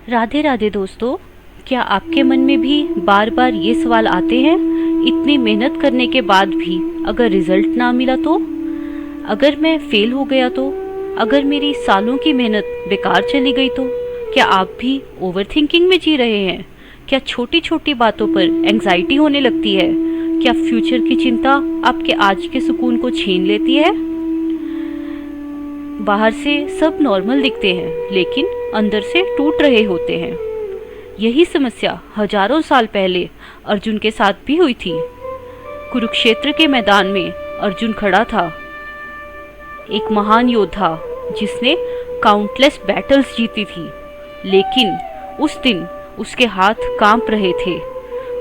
राधे राधे दोस्तों, क्या आपके मन में भी बार बार ये सवाल आते हैं, इतनी मेहनत करने के बाद भी अगर रिजल्ट ना मिला तो? अगर मैं फेल हो गया तो? अगर मेरी सालों की मेहनत बेकार चली गई तो? क्या आप भी ओवर थिंकिंग में जी रहे हैं? क्या छोटी छोटी बातों पर एंग्जाइटी होने लगती है? क्या फ्यूचर की चिंता आपके आज के सुकून को छीन लेती है? बाहर से सब नॉर्मल दिखते हैं, लेकिन अंदर से टूट रहे होते हैं। यही समस्या हजारों साल पहले अर्जुन के साथ भी हुई थी। कुरुक्षेत्र के मैदान में अर्जुन खड़ा था, एक महान योद्धा जिसने काउंटलेस बैटल्स जीती थी। लेकिन उस दिन उसके हाथ कांप रहे थे,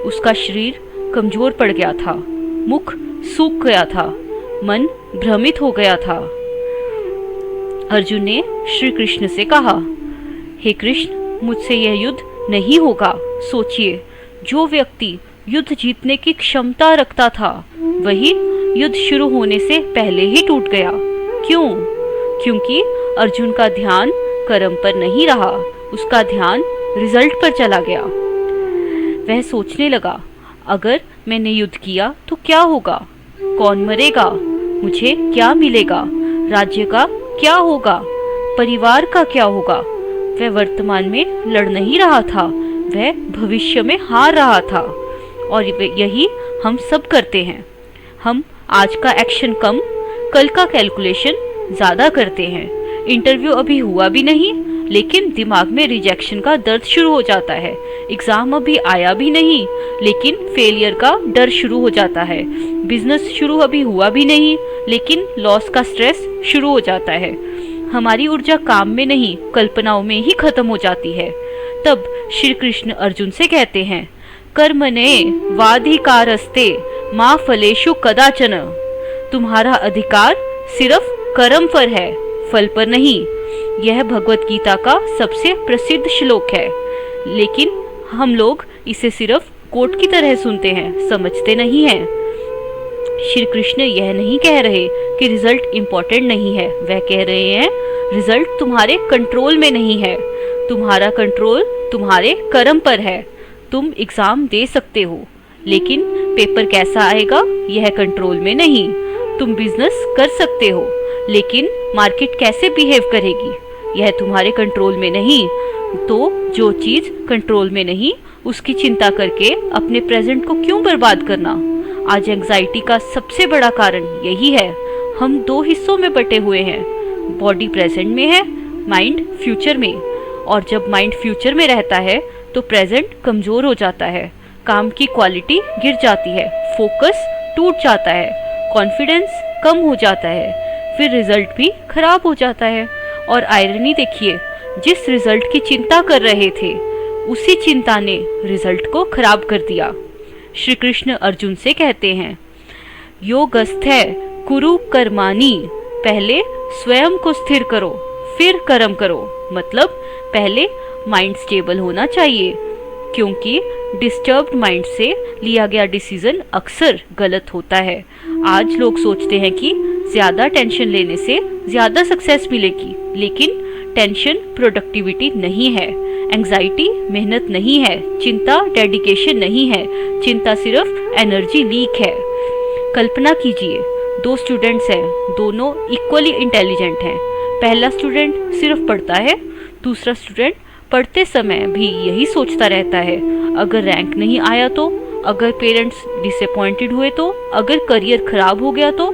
उसका शरीर कमजोर पड़ गया था, मुख सूख गया था, मन भ्रमित हो गया था। अर्जुन ने श्री कृष्ण से कहा, हे कृष्ण, मुझसे यह युद्ध नहीं होगा। सोचिए, जो व्यक्ति युद्ध जीतने की क्षमता रखता था वही युद्ध शुरू होने से पहले ही टूट गया। क्यों? क्योंकि अर्जुन का ध्यान कर्म पर नहीं रहा, उसका ध्यान रिजल्ट पर चला गया। वह सोचने लगा, अगर मैंने युद्ध किया तो क्या होगा? कौन मरेगा? मुझे क्या मिलेगा? राज्य का क्या होगा? परिवार का क्या होगा? वह वर्तमान में लड़ नहीं रहा था, वह भविष्य में हार रहा था। और यही हम सब करते हैं। हम आज का एक्शन कम, कल का कैलकुलेशन ज़्यादा करते हैं। इंटरव्यू अभी हुआ भी नहीं, लेकिन दिमाग में रिजेक्शन का दर्द शुरू हो जाता है। एग्ज़ाम अभी आया भी नहीं, लेकिन फेलियर का डर शुरू हो जाता है। बिजनेस शुरू अभी हुआ भी नहीं, लेकिन लॉस का स्ट्रेस शुरू हो जाता है। हमारी ऊर्जा काम में नहीं, कल्पनाओं में ही खत्म हो जाती है। तब श्री कृष्ण अर्जुन से कहते हैं, कर्मणे वाधिकारस्ते मा फलेषु कदाचन। तुम्हारा अधिकार सिर्फ कर्म पर है, फल पर नहीं। यह भगवत गीता का सबसे प्रसिद्ध श्लोक है, लेकिन हम लोग इसे सिर्फ कोट की तरह सुनते हैं, समझते नहीं हैं। श्री कृष्ण यह नहीं कह रहे कि रिजल्ट इम्पोर्टेंट नहीं है, वह कह रहे हैं रिजल्ट तुम्हारे कंट्रोल में नहीं है। तुम्हारा कंट्रोल तुम्हारे कर्म पर है। तुम एग्जाम दे सकते हो, लेकिन पेपर कैसा आएगा यह कंट्रोल में नहीं। तुम बिजनेस कर सकते हो, लेकिन मार्केट कैसे बिहेव करेगी यह तुम्हारे कंट्रोल में नहीं। तो जो चीज कंट्रोल में नहीं, उसकी चिंता करके अपने प्रेजेंट को क्यों बर्बाद करना? आज एंजाइटी का सबसे बड़ा कारण यही है। हम दो हिस्सों में बटे हुए हैं, बॉडी प्रेजेंट में है, माइंड फ्यूचर में। और जब माइंड फ्यूचर में रहता है तो प्रेजेंट कमजोर हो जाता है, काम की क्वालिटी गिर जाती है, फोकस टूट जाता है, कॉन्फिडेंस कम हो जाता है, फिर रिजल्ट भी खराब हो जाता है। और आयरनी देखिए, जिस रिजल्ट की चिंता कर रहे थे उसी चिंता ने रिजल्ट को खराब कर दिया। श्री कृष्ण अर्जुन से कहते हैं, योगस्थ कुरु कर्माणि। पहले स्वयं को स्थिर करो, फिर कर्म करो। मतलब पहले माइंड स्टेबल होना चाहिए, क्योंकि डिस्टर्ब्ड माइंड से लिया गया डिसीजन अक्सर गलत होता है। आज लोग सोचते हैं कि ज्यादा टेंशन लेने से ज्यादा सक्सेस मिलेगी, लेकिन टेंशन प्रोडक्टिविटी नहीं है, एंजाइटी मेहनत नहीं है, चिंता डेडिकेशन नहीं है, चिंता सिर्फ एनर्जी लीक है। कल्पना कीजिए, दो स्टूडेंट्स हैं, दोनों इक्वली इंटेलिजेंट हैं। पहला स्टूडेंट सिर्फ पढ़ता है, दूसरा स्टूडेंट पढ़ते समय भी यही सोचता रहता है, अगर रैंक नहीं आया तो, अगर पेरेंट्स डिसअपॉइंटेड हुए तो, अगर करियर खराब हो गया तो,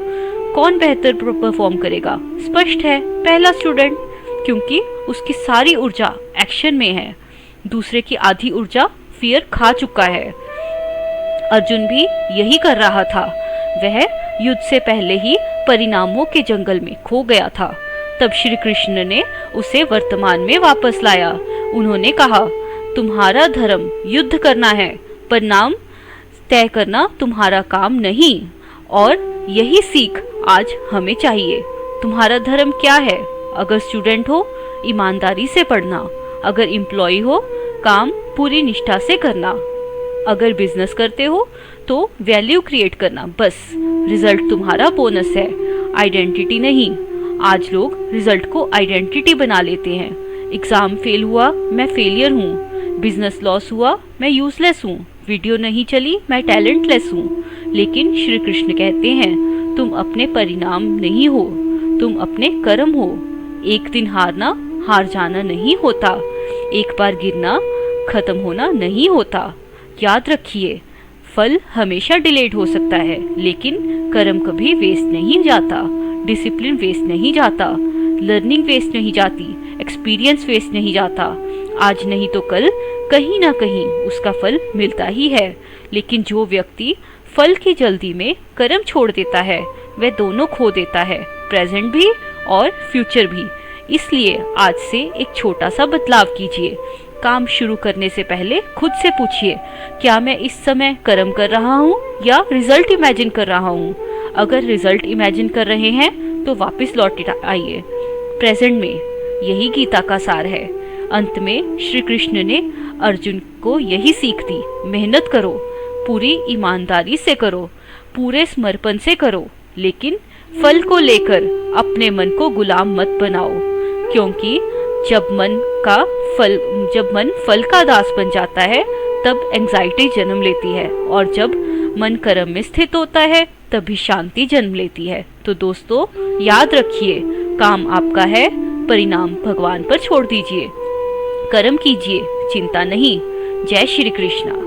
कौन बेहतर परफॉर्म करेगा? स्पष्ट है, पहला स्टूडेंट, क्योंकि उसकी सारी ऊर्जा एक्शन में है। दूसरे की आधी ऊर्जा फियर खा चुका है। अर्जुन भी यही कर रहा था। वह युद्ध से पहले ही परिणामों के जंगल में खो गया था। तब श्री कृष्ण ने उसे वर्तमान में वापस लाया। उन्होंने कहा, तुम्हारा धर्म युद्ध करना है, परिणाम तय करना तुम्हारा काम नहीं। और यही सीख आज हमें चाहिए। तुम्हारा धर्म क्या है? अगर स्टूडेंट हो, ईमानदारी से पढ़ना। अगर एम्प्लॉय हो, काम पूरी निष्ठा से करना। अगर बिजनेस करते हो तो वैल्यू क्रिएट करना। बस रिजल्ट तुम्हारा बोनस है, आइडेंटिटी नहीं। आज लोग रिजल्ट को आइडेंटिटी बना लेते हैं। एग्ज़ाम फेल हुआ, मैं फेलियर हूँ। बिजनेस लॉस हुआ, मैं यूजलेस हूँ। वीडियो नहीं चली, मैं टैलेंटलेस हूँ। लेकिन श्री कृष्ण कहते हैं, तुम अपने परिणाम नहीं हो, तुम अपने कर्म हो। एक दिन हारना हार जाना नहीं होता, एक बार गिरना खत्म होना नहीं होता। याद रखिए, फल हमेशा डिलेड हो सकता है, लेकिन कर्म कभी वेस्ट नहीं जाता। डिसिप्लिन वेस्ट नहीं जाता, लर्निंग वेस्ट नहीं जाती, एक्सपीरियंस वेस्ट नहीं जाता। आज नहीं तो कल कहीं ना कहीं उसका फल मिलता ही है। लेकिन जो व्यक्ति फल की जल्दी में कर्म छोड़ देता है, वह दोनों खो देता है, प्रेजेंट भी और फ्यूचर भी। इसलिए आज से एक छोटा सा बदलाव कीजिए। काम शुरू करने से पहले खुद से पूछिए, क्या मैं इस समय कर्म कर रहा हूँ या रिजल्ट इमेजिन कर रहा हूँ। अगर रिजल्ट इमेजिन कर रहे हैं तो वापस लौट आइए प्रेजेंट में। यही गीता का सार है। अंत में श्री कृष्ण ने अर्जुन को यही सीख दी, मेहनत करो, पूरी ईमानदारी से करो, पूरे समर्पण से करो, लेकिन फल को लेकर अपने मन को गुलाम मत बनाओ। क्योंकि जब मन फल का दास बन जाता है, तब एंजाइटी जन्म लेती है, और जब मन कर्म में स्थित होता है तभी शांति जन्म लेती है। तो दोस्तों, याद रखिए, काम आपका है, परिणाम भगवान पर छोड़ दीजिए। कर्म कीजिए, चिंता नहीं। जय श्री कृष्णा।